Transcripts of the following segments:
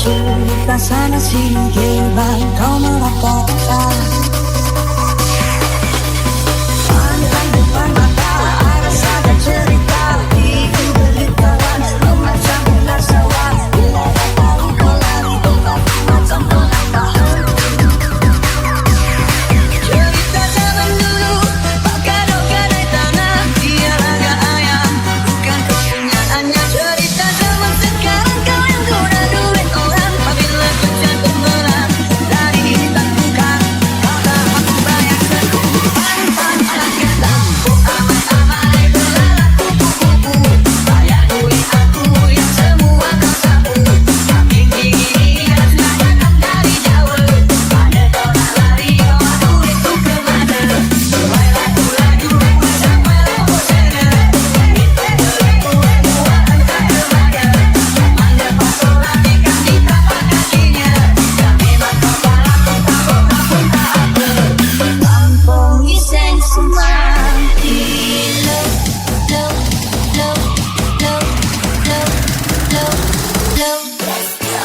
cerita sana sini bang kau merasakan. Pandang depan mata ada saja cerita hidup berlimpahan memacam penasaran bila tak tahu kau lari tempat macam penatahan. Cerita zaman dulu pakai gadai tanah dia raga ayam bukan kepunyaannya. Cerita zaman sekarang kau yang guna duit orang apabila terjatuh melang dari hitam bukan kau tak mampu bayar sekupan pancakan lampu amai-amai belalak kupu-kupu bayar duit aku yang semua kau sapu saking tinggi dia sudah datang dari jauh mana kau nak lari bawa duitku kemana mulailah laju sampai lampu seret kita terlepu semua entah kemana anda pasal latikan di tapak kakinya dan memang kau kalah kau tabok pun tak apa kampung Iseng Semanti low low low low low low low let's go.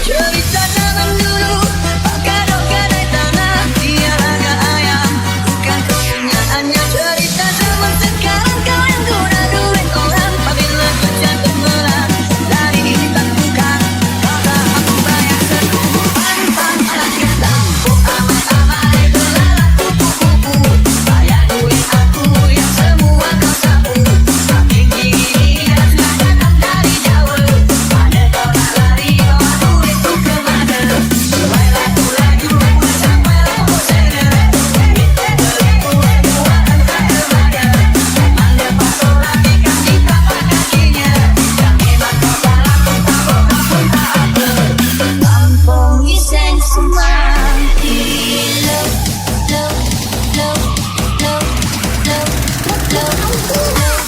Cerita zaman dulu pakai gadai tanah dia raga ayam bukan kepunyaannya. Cerita zaman sekarang kau yang guna duit orang apabila terjatuh melang dari hitam bukan kau tak mampu bayar sekupan pancakan lampu amai-amai belalak kupu-kupu bayar duit aku yang semua kau sapu saking tinggi dia sudah datang dari jauh mana kau nak lari bawa duitku kemana mulailah laju sampai lampu seret kita terlepu semua entah kemana anda pasal latikan di tapak kakinya dan memang kau kalah kau tabok pun tak apa kampung Iseng Semanti low low low low low low low.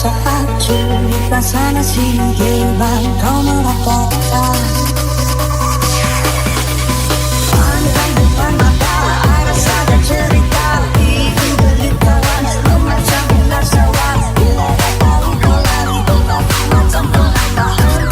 usaha cerita sana sini baru kau merasakan. Pandang depan mata ada saja cerita itu beritahuan memacam belasawan bila tak tahu kau lari tobat macam pelatahan.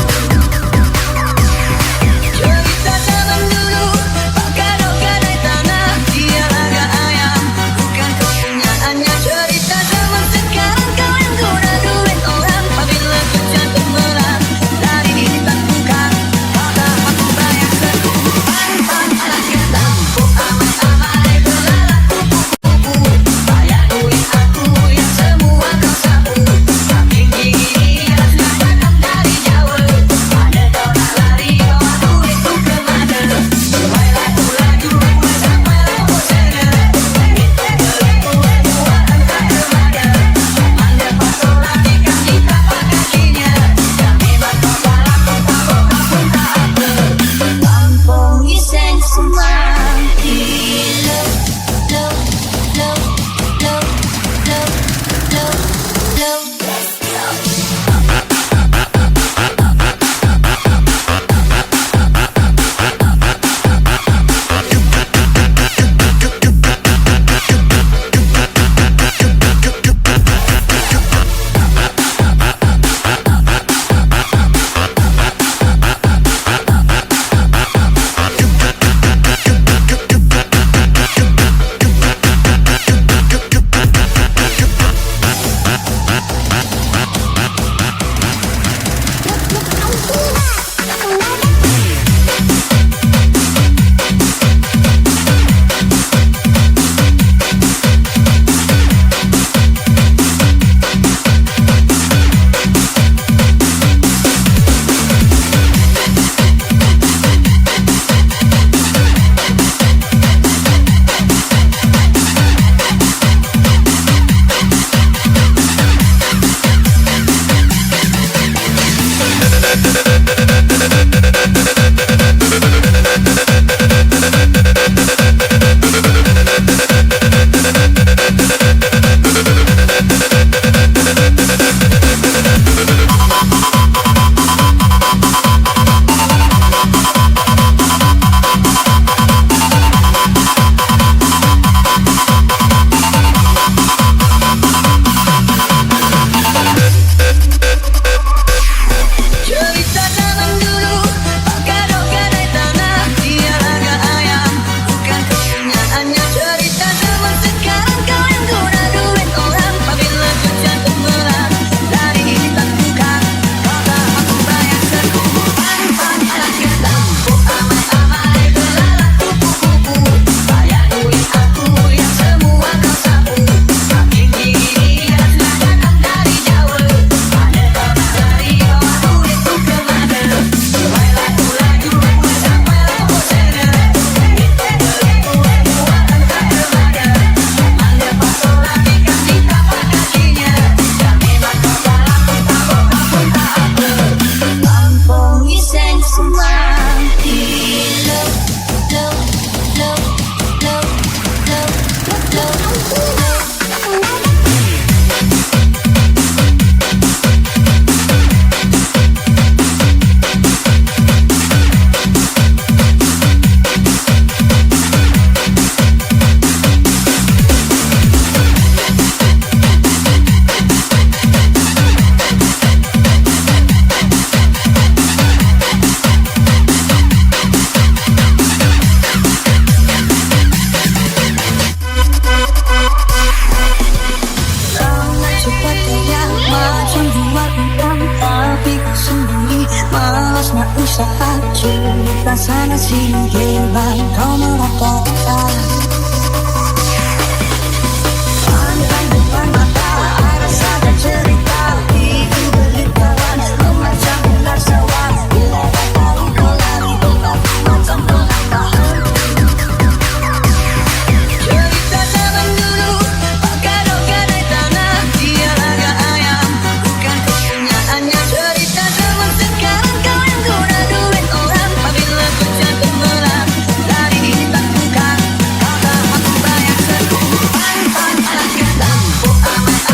Cerita zaman dulu pakai gadai tanah dia laga ayam bukan kepunyaannya. Cerita zaman sekarang kau yang guna duit orang apabila hujan tenggelam dari ini tak bukan kau tak mampu bayar sekupan panjang kita amai-amai belalah kupu-kupu bayar duit aku yang semua kau sapu saking gigi rasanya datang dari Jawa ada kau nak lari bawa duitku kemana baiklah tu laju sampai lampu sana kita gelap buat entah kemana anda pasal lagi kaki tapak kakinya dan memang kau salah kau tahu kau pun tak apa kampung iseng semangki low low low low low low low let's go. Cerita zaman dulu pakai gadai tanah dia laga ayam bukan kepunyaannya. Cerita zaman sekarang kau yang guna duit orang apabila hujan tenggelam dari ini tak bukan kau tak mampu bayar sekupan panjang kita amai-amai belalah kupu-kupu bayar duit aku yang semua kau sapu saking gigi rasanya datang dari Jawa ada kau nak lari bawa duitku kemana baiklah tu laju sampai lampu sana kita gelap buat entah kemana anda pasal lagi kaki tapak kakinya dan memang kau salah kau tahu kau pun tak apa kampung iseng semangki low low low low low low low. Sangat cepat gaya macam dua bintang tapi kau sembunyi malas nak usaha cerita sana sini baru kau merasakan. Pandang depan mata ada saja cerita itu beritahuan memacam belasawan bila tak tahu kau lari tobat macam pelatahan. Cerita zaman dulu pakai gadai tanah dia laga ayam bukan kepunyaannya. Cerita zaman sekarang kau yang guna duit orang apabila hujan tenggelam dari ini tak bukan kau tak mampu bayar sekupan panjang kita amai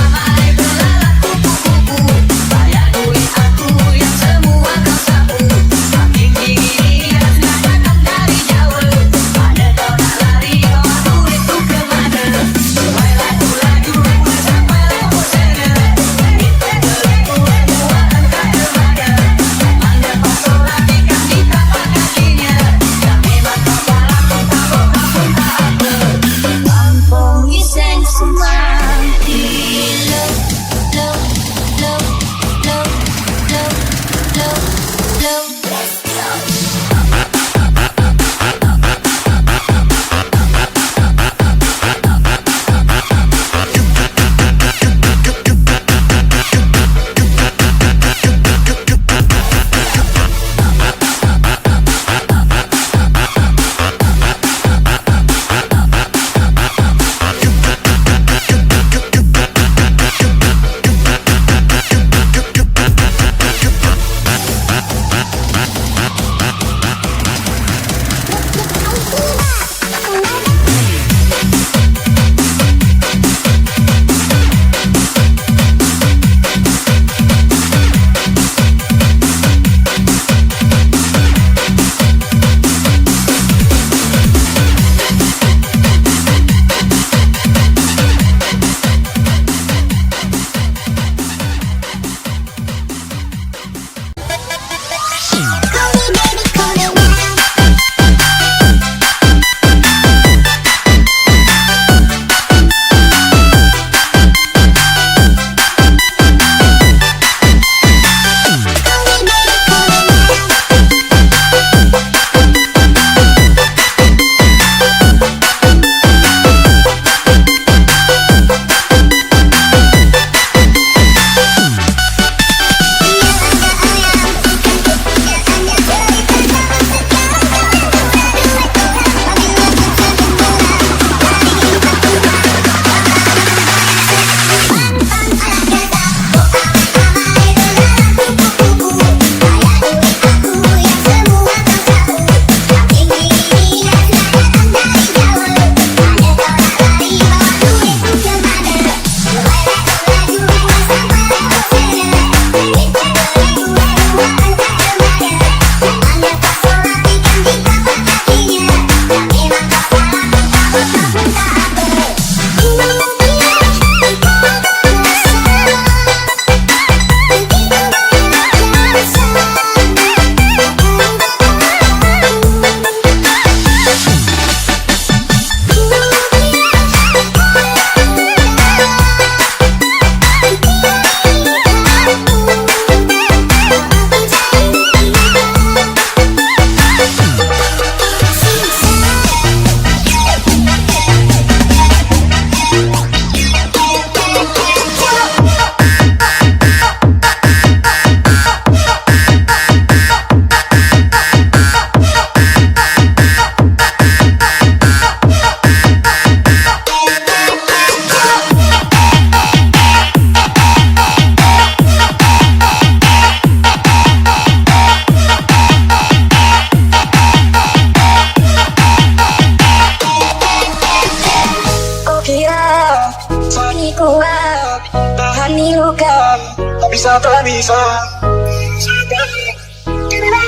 Hati luka, tak bisa, tak bisa.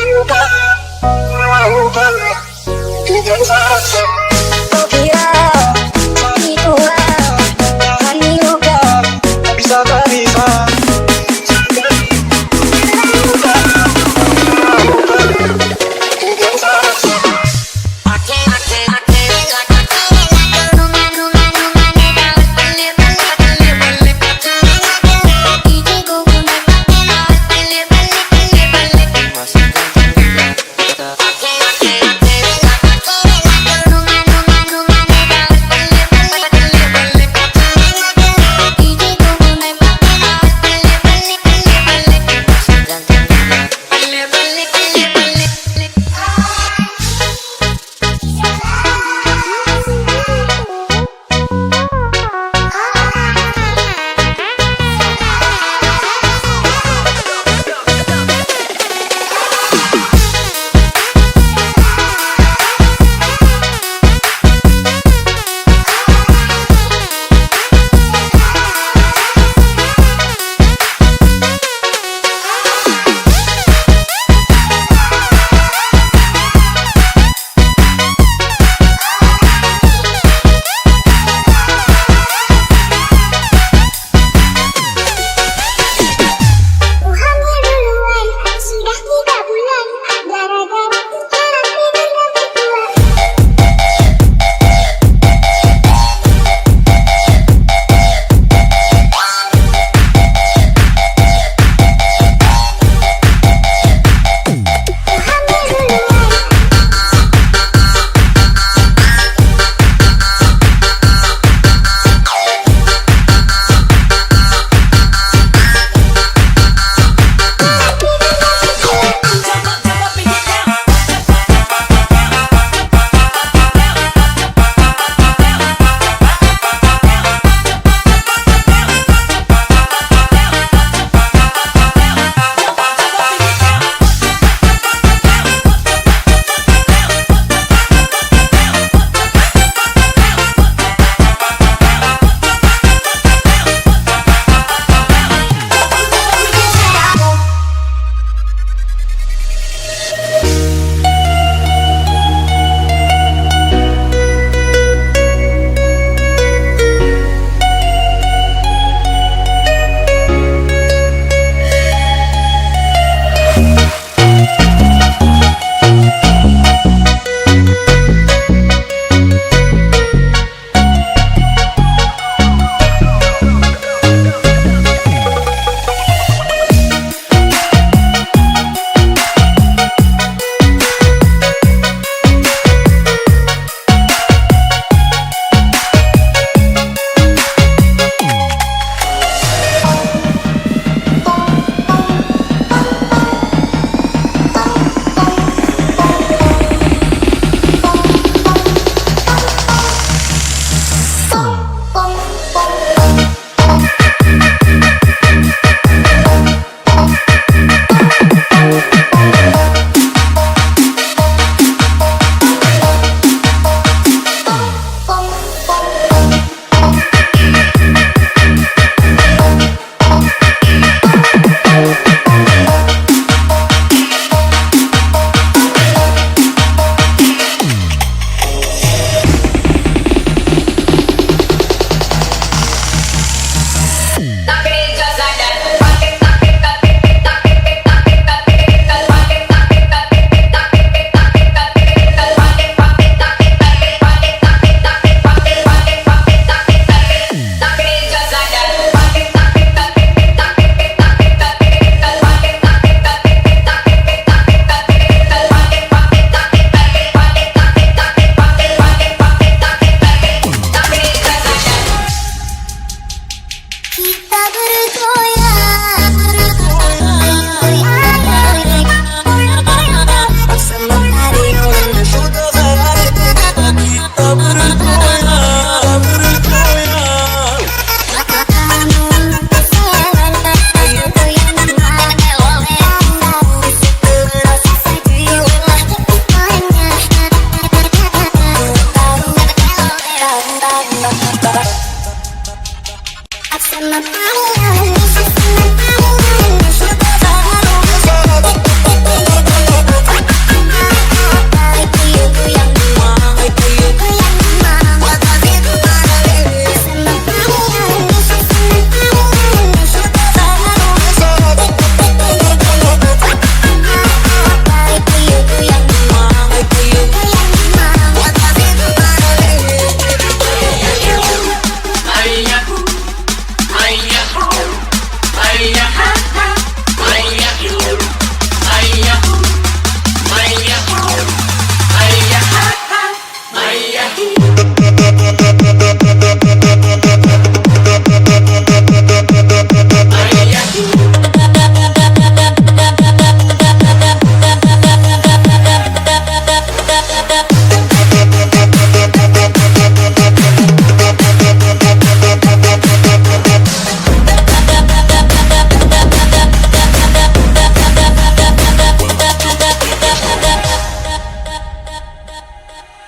Luka, luka, tidak bisa rasa. Kau kira itulah hati luka, tak bisa, tak bisa. Luka, luka, tidak bisa rasa.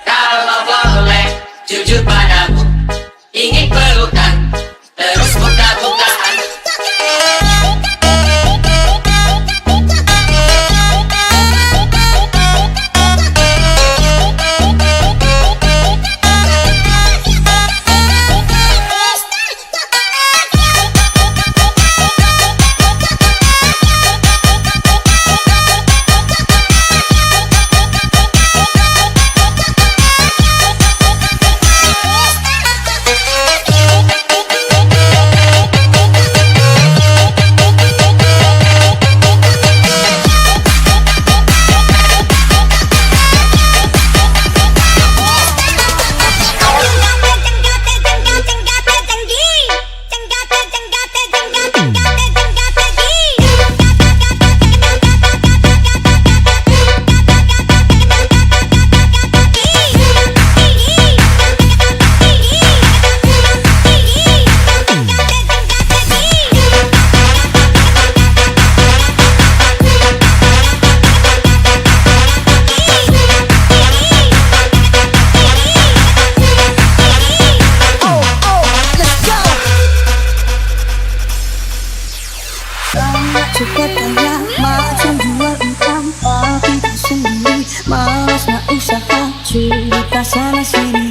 Kalau boleh jujur padamu, ingin pelukan terus buka-bukaan. Suka tanya macam jual utang, tapi tak sendiri malas nak usaha cerita sana sini.